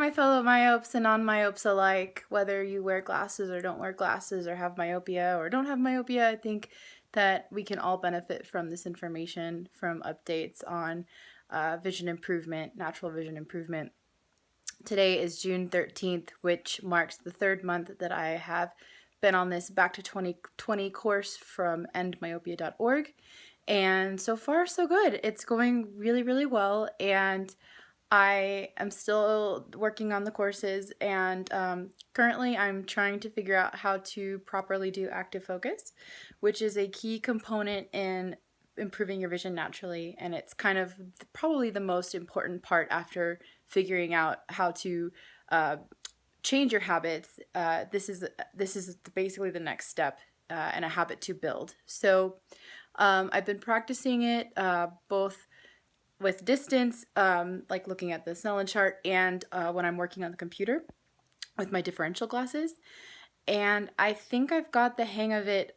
my fellow myopes and non-myopes alike, whether you wear glasses or don't wear glasses or have myopia or don't have myopia. I think that we can all benefit from this information, from updates on vision improvement, natural vision improvement. Today is June 13th, which marks the third month that I have been on this Back to 2020 course from endmyopia.org. And so far, so good. It's going really, really well. And I am still working on the courses, and currently I'm trying to figure out how to properly do active focus, which is a key component in improving your vision naturally. And it's kind of probably the most important part after figuring out how to change your habits. This is basically the next step and a habit to build. So I've been practicing it both with distance, like looking at the Snellen chart, and when I'm working on the computer with my differential glasses. And I think I've got the hang of it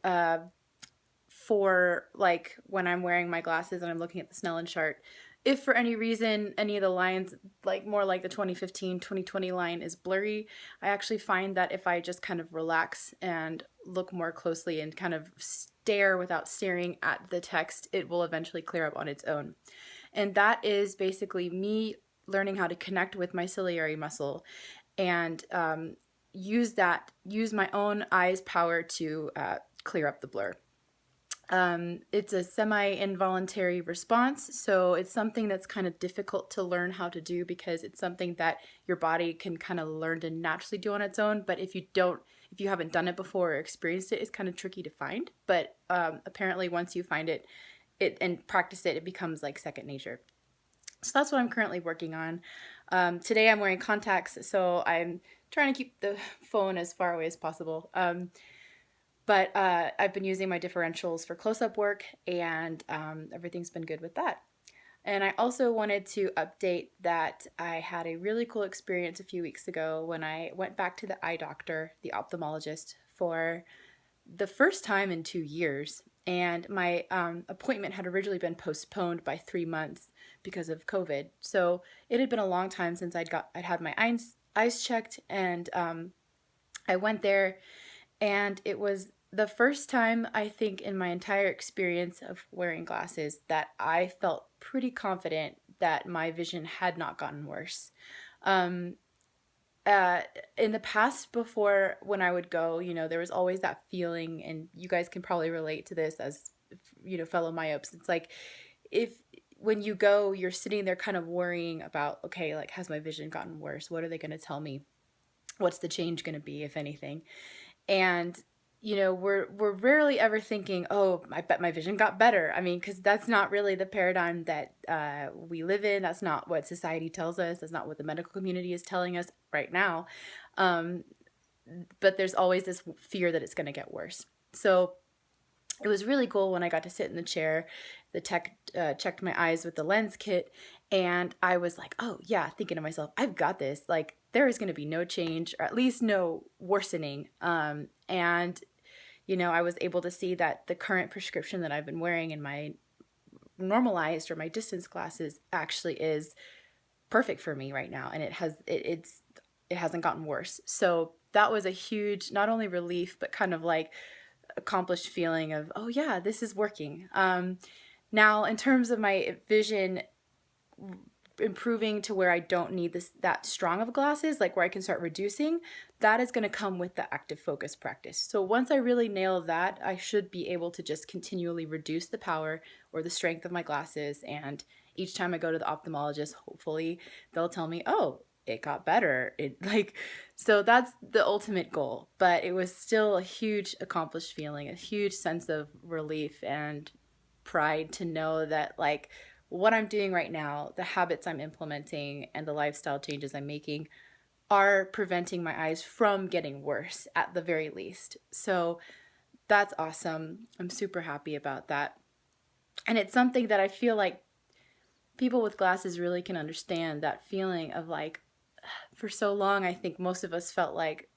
for like when I'm wearing my glasses and I'm looking at the Snellen chart. If for any reason any of the lines, like more like the 2015, 2020 line is blurry, I actually find that if I just kind of relax and look more closely and kind of stare without staring at the text, it will eventually clear up on its own. And that is basically me learning how to connect with my ciliary muscle and use my own eyes' power to clear up the blur. It's a semi-involuntary response, so it's something that's kind of difficult to learn how to do because it's something that your body can kind of learn to naturally do on its own. But if you haven't done it before or experienced it, it's kind of tricky to find. But apparently once you find it and practice it, it becomes like second nature. So that's what I'm currently working on. Today I'm wearing contacts, so I'm trying to keep the phone as far away as possible. But I've been using my differentials for close-up work, and everything's been good with that. And I also wanted to update that I had a really cool experience a few weeks ago when I went back to the eye doctor, the ophthalmologist, for the first time in 2 years. And my appointment had originally been postponed by 3 months because of COVID. So it had been a long time since I'd had my eyes checked, and I went there, and it was the first time, I think, in my entire experience of wearing glasses that I felt pretty confident that my vision had not gotten worse. In the past, before, when I would go, there was always that feeling, and you guys can probably relate to this as, fellow myopes. It's like, when you go, you're sitting there kind of worrying about, okay, like, has my vision gotten worse? What are they going to tell me? What's the change going to be, if anything? And we're rarely ever thinking, oh, I bet my vision got better. I mean, because that's not really the paradigm that we live in. That's not what society tells us. That's not what the medical community is telling us right now. But there's always this fear that it's going to get worse. So it was really cool when I got to sit in the chair. The tech checked my eyes with the lens kit, and I was like, oh, yeah, thinking to myself, I've got this. Like, there is going to be no change, or at least no worsening. And, I was able to see that the current prescription that I've been wearing in my normalized or my distance glasses actually is perfect for me right now. And it hasn't gotten worse. So that was a huge, not only relief, but kind of like accomplished feeling of, oh yeah, this is working. Now, in terms of my vision improving to where I don't need that strong of glasses, like where I can start reducing, that is going to come with the active focus practice. So once I really nail that, I should be able to just continually reduce the power or the strength of my glasses. And each time I go to the ophthalmologist, hopefully they'll tell me, oh, it got better. So that's the ultimate goal. But it was still a huge accomplished feeling, a huge sense of relief and pride to know that, like, what I'm doing right now, the habits I'm implementing, and the lifestyle changes I'm making are preventing my eyes from getting worse at the very least. So that's awesome. I'm super happy about that. And it's something that I feel like people with glasses really can understand, that feeling of like, for so long, I think most of us felt like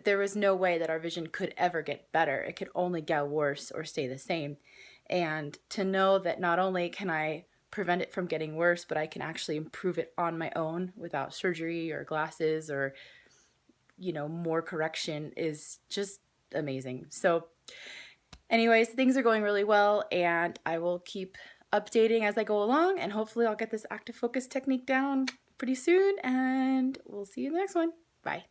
there was no way that our vision could ever get better. It could only get worse or stay the same. And to know that not only can I prevent it from getting worse, but I can actually improve it on my own without surgery or glasses or, more correction is just amazing. So anyways, things are going really well, and I will keep updating as I go along, and hopefully I'll get this active focus technique down pretty soon, and we'll see you in the next one. Bye.